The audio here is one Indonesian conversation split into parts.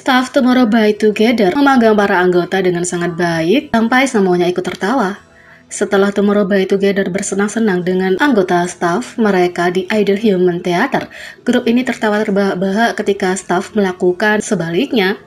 Staff Tomorrow by Together memanggang para anggota dengan sangat baik sampai semuanya ikut tertawa. Setelah Tomorrow by Together bersenang-senang dengan anggota staff mereka di Idle Human Theater, grup ini tertawa terbahak-bahak ketika staff melakukan sebaliknya.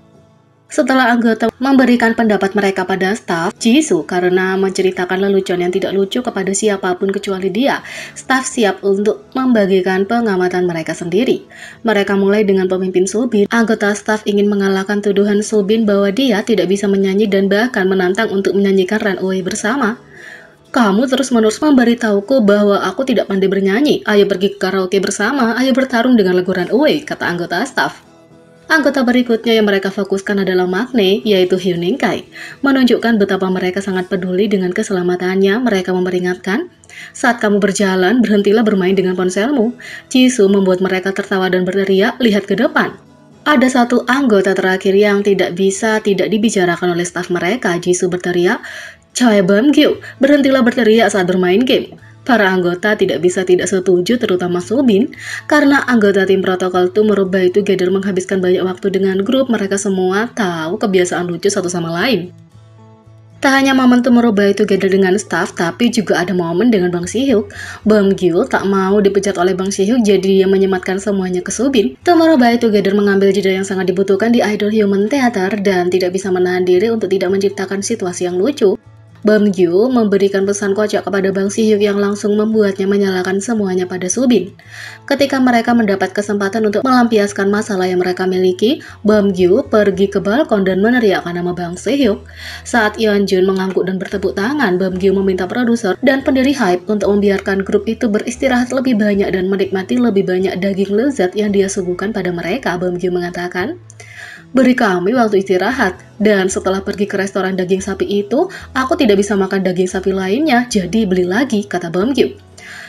Setelah anggota memberikan pendapat mereka pada staf, Jisoo karena menceritakan lelucon yang tidak lucu kepada siapapun kecuali dia, staf siap untuk membagikan pengamatan mereka sendiri. Mereka mulai dengan pemimpin Subin. Anggota staf ingin mengalahkan tuduhan Subin bahwa dia tidak bisa menyanyi dan bahkan menantang untuk menyanyikan Runaway bersama. Kamu terus-menerus memberitahuku bahwa aku tidak pandai bernyanyi. Ayo pergi ke karaoke bersama, ayo bertarung dengan lagu Runaway, kata anggota staf. Anggota berikutnya yang mereka fokuskan adalah Maknae, yaitu Hyuning Kai. Menunjukkan betapa mereka sangat peduli dengan keselamatannya, mereka memperingatkan, saat kamu berjalan, berhentilah bermain dengan ponselmu. Jisoo membuat mereka tertawa dan berteriak, lihat ke depan. Ada satu anggota terakhir yang tidak dibicarakan oleh staf mereka. Jisoo berteriak, Choi Beomgyu, berhentilah berteriak saat bermain game. Para anggota tidak setuju, terutama Subin, karena anggota tim protokol Tomorrow by Together menghabiskan banyak waktu dengan grup. Mereka semua tahu kebiasaan lucu satu sama lain. Tak hanya momen Tomorrow by Together dengan staff, tapi juga ada momen dengan Bang Si-hyuk. Beomgyu tak mau dipecat oleh Bang Si-hyuk, jadi dia menyematkan semuanya ke Subin. Tomorrow by Together mengambil jeda yang sangat dibutuhkan di Idle Human Theater dan tidak bisa menahan diri untuk tidak menciptakan situasi yang lucu. Beomgyu memberikan pesan kocak kepada Bang Si-hyuk yang langsung membuatnya menyalahkan semuanya pada Subin. Ketika mereka mendapat kesempatan untuk melampiaskan masalah yang mereka miliki, Beomgyu pergi ke balkon dan meneriakkan nama Bang Si-hyuk. Saat Yeonjun mengangguk dan bertepuk tangan, Beomgyu meminta produser dan pendiri HYBE untuk membiarkan grup itu beristirahat lebih banyak dan menikmati lebih banyak daging lezat yang dia suguhkan pada mereka. Beomgyu mengatakan, beri kami waktu istirahat, dan setelah pergi ke restoran daging sapi itu, aku tidak bisa makan daging sapi lainnya, jadi beli lagi, kata Beomgyu.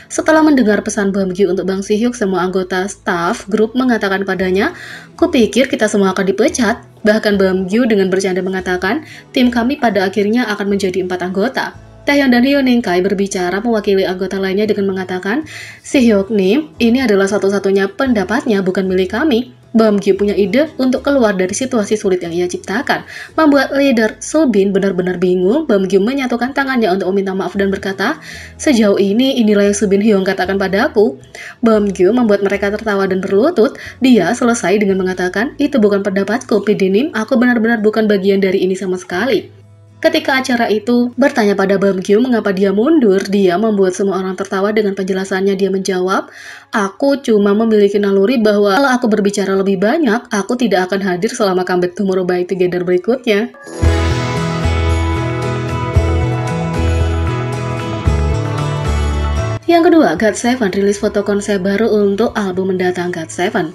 Setelah mendengar pesan Beomgyu untuk Bang Si-hyuk, semua anggota staf grup mengatakan padanya, kupikir kita semua akan dipecat. Bahkan Beomgyu dengan bercanda mengatakan, tim kami pada akhirnya akan menjadi 4 anggota. Taehyung dan Hyuning Kai berbicara mewakili anggota lainnya dengan mengatakan, Si-hyuk Nim, ini adalah satu-satunya pendapatnya, bukan milik kami. Beomgyu punya ide untuk keluar dari situasi sulit yang ia ciptakan. Membuat leader Subin benar-benar bingung. Beomgyu menyatukan tangannya untuk meminta maaf dan berkata, sejauh ini inilah yang Subin Hyung katakan padaku. Beomgyu membuat mereka tertawa dan berlutut. Dia selesai dengan mengatakan, itu bukan pendapatku, PD Nim, aku benar-benar bukan bagian dari ini sama sekali. Ketika acara itu bertanya pada Beomgyu mengapa dia mundur, dia membuat semua orang tertawa dengan penjelasannya. Dia menjawab, aku cuma memiliki naluri bahwa kalau aku berbicara lebih banyak, aku tidak akan hadir selama comeback Tomorrow by Together berikutnya. Yang kedua, GOT7 rilis foto konsep baru untuk album mendatang GOT7.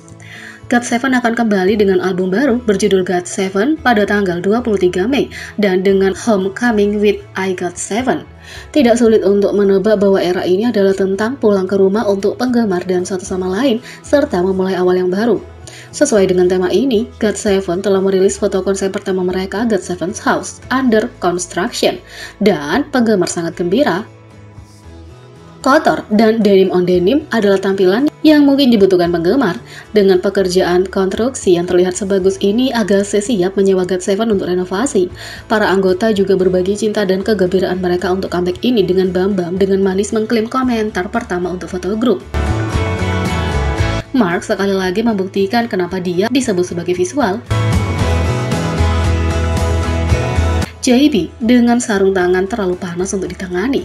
GOT7 akan kembali dengan album baru berjudul GOT7 pada tanggal 23 Mei dan dengan Homecoming with I GOT7. Tidak sulit untuk menebak bahwa era ini adalah tentang pulang ke rumah untuk penggemar dan satu sama lain serta memulai awal yang baru. Sesuai dengan tema ini, GOT7 telah merilis foto konsep pertama mereka, GOT7's House Under Construction, dan penggemar sangat gembira. Kotor dan denim on denim adalah tampilan yang mungkin dibutuhkan penggemar. Dengan pekerjaan konstruksi yang terlihat sebagus ini, Agase siap menyewa GOT7 untuk renovasi. Para anggota juga berbagi cinta dan kegembiraan mereka untuk comeback ini dengan Bam dengan manis mengklaim komentar pertama untuk foto grup. Mark sekali lagi membuktikan kenapa dia disebut sebagai visual. JB dengan sarung tangan terlalu panas untuk ditangani.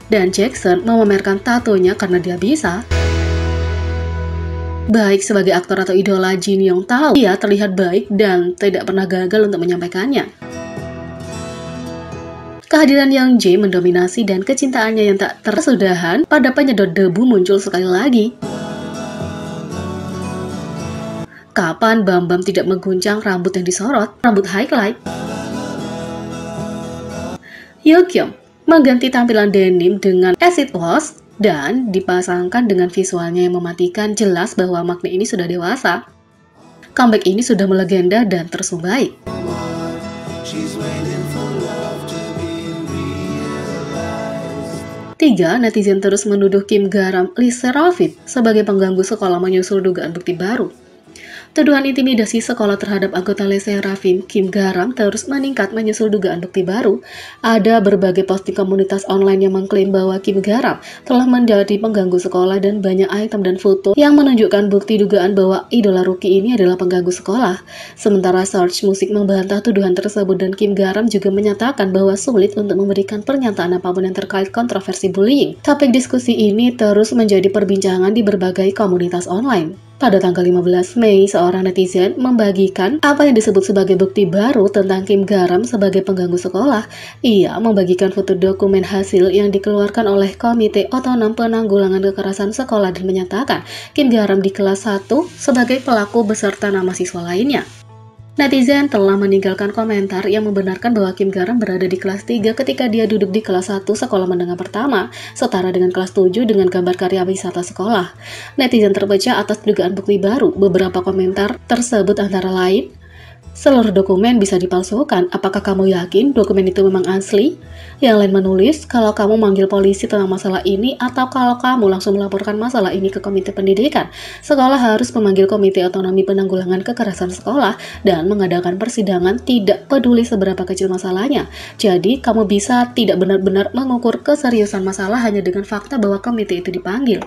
Dan Jackson memamerkan tatonya karena dia bisa. Baik sebagai aktor atau idola, Jin Young tahu dia terlihat baik dan tidak pernah gagal untuk menyampaikannya. Kehadiran Young Jae mendominasi dan kecintaannya yang tak tersudahan pada penyedot debu muncul sekali lagi. Kapan Bam tidak mengguncang rambut yang disorot, rambut highlight? Yeokyeom mengganti tampilan denim dengan acid wash dan dipasangkan dengan visualnya yang mematikan, jelas bahwa Maknae ini sudah dewasa. Comeback ini sudah melegenda dan tersumbai. Tiga, netizen terus menuduh Kim Garam Lee Serafit sebagai pengganggu sekolah menyusul dugaan bukti baru. Tuduhan intimidasi sekolah terhadap anggota Le Sserafim, Kim Garam, terus meningkat menyusul dugaan bukti baru. Ada berbagai posting komunitas online yang mengklaim bahwa Kim Garam telah menjadi pengganggu sekolah dan banyak item dan foto yang menunjukkan bukti dugaan bahwa idola rookie ini adalah pengganggu sekolah. Sementara Search Musik membantah tuduhan tersebut dan Kim Garam juga menyatakan bahwa sulit untuk memberikan pernyataan apapun yang terkait kontroversi bullying. Topik diskusi ini terus menjadi perbincangan di berbagai komunitas online. Pada tanggal 15 Mei, seorang netizen membagikan apa yang disebut sebagai bukti baru tentang Kim Garam sebagai pengganggu sekolah. Ia membagikan foto dokumen hasil yang dikeluarkan oleh Komite Otonom Penanggulangan Kekerasan Sekolah dan menyatakan Kim Garam di kelas 1 sebagai pelaku beserta nama siswa lainnya. Netizen telah meninggalkan komentar yang membenarkan bahwa Kim Garam berada di kelas 3 ketika dia duduk di kelas 1 sekolah menengah pertama, setara dengan kelas 7 dengan gambar karya wisata sekolah. Netizen terpecah atas dugaan bukti baru. Beberapa komentar tersebut antara lain, "Seluruh dokumen bisa dipalsukan, apakah kamu yakin dokumen itu memang asli?" Yang lain menulis, "Kalau kamu manggil polisi tentang masalah ini atau kalau kamu langsung melaporkan masalah ini ke komite pendidikan, sekolah harus memanggil Komite Otonomi Penanggulangan Kekerasan Sekolah dan mengadakan persidangan tidak peduli seberapa kecil masalahnya. Jadi, kamu bisa tidak benar-benar mengukur keseriusan masalah hanya dengan fakta bahwa komite itu dipanggil."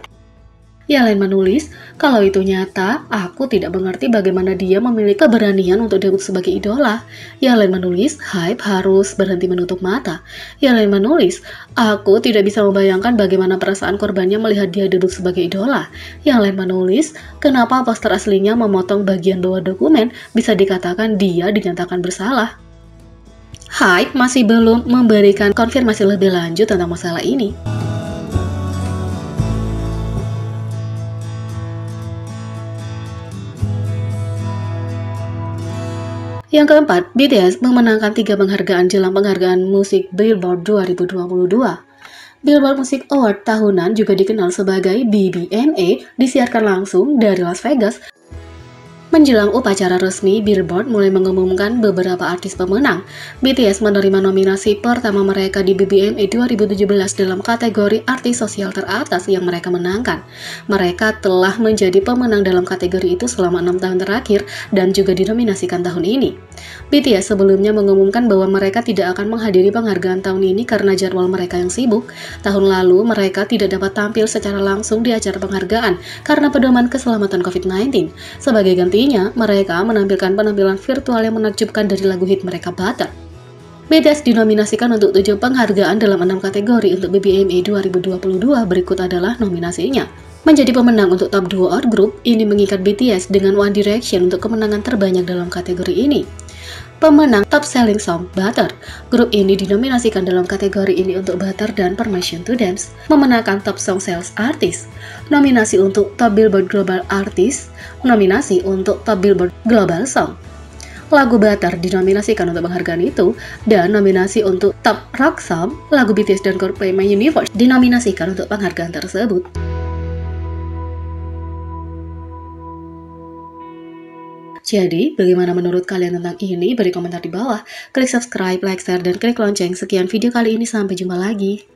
Yang lain menulis, "Kalau itu nyata, aku tidak mengerti bagaimana dia memiliki keberanian untuk debut sebagai idola." Yang lain menulis, "Hype harus berhenti menutup mata." Yang lain menulis, "Aku tidak bisa membayangkan bagaimana perasaan korbannya melihat dia debut sebagai idola." Yang lain menulis, "Kenapa poster aslinya memotong bagian bawah dokumen, bisa dikatakan dia dinyatakan bersalah." Hype masih belum memberikan konfirmasi lebih lanjut tentang masalah ini. Yang keempat, BTS memenangkan 3 penghargaan jelang penghargaan musik Billboard 2022. Billboard Music Award tahunan, juga dikenal sebagai BBMA, disiarkan langsung dari Las Vegas. Menjelang upacara resmi, Billboard mulai mengumumkan beberapa artis pemenang. BTS menerima nominasi pertama mereka di BBMA 2017 dalam kategori artis sosial teratas yang mereka menangkan. Mereka telah menjadi pemenang dalam kategori itu selama 6 tahun terakhir dan juga dinominasikan tahun ini. BTS sebelumnya mengumumkan bahwa mereka tidak akan menghadiri penghargaan tahun ini karena jadwal mereka yang sibuk. Tahun lalu, mereka tidak dapat tampil secara langsung di acara penghargaan karena pedoman keselamatan COVID-19. Sebagai gantinya, mereka menampilkan penampilan virtual yang menakjubkan dari lagu hit mereka Butter. BTS dinominasikan untuk 7 penghargaan dalam 6 kategori untuk BBMA 2022. Berikut adalah nominasinya. Menjadi pemenang untuk Top Duo or Group, ini mengikat BTS dengan One Direction untuk kemenangan terbanyak dalam kategori ini. Pemenang Top Selling Song, Butter. Grup ini dinominasikan dalam kategori ini untuk Butter dan Permission to Dance. Memenangkan Top Song Sales Artist. Nominasi untuk Top Billboard Global Artist. Nominasi untuk Top Billboard Global Song. Lagu Butter dinominasikan untuk penghargaan itu, dan nominasi untuk Top Rock Song, lagu BTS dan Coldplay My Universe dinominasikan untuk penghargaan tersebut. Jadi, bagaimana menurut kalian tentang ini? Beri komentar di bawah. Klik subscribe, like, share, dan klik lonceng. Sekian video kali ini, sampai jumpa lagi.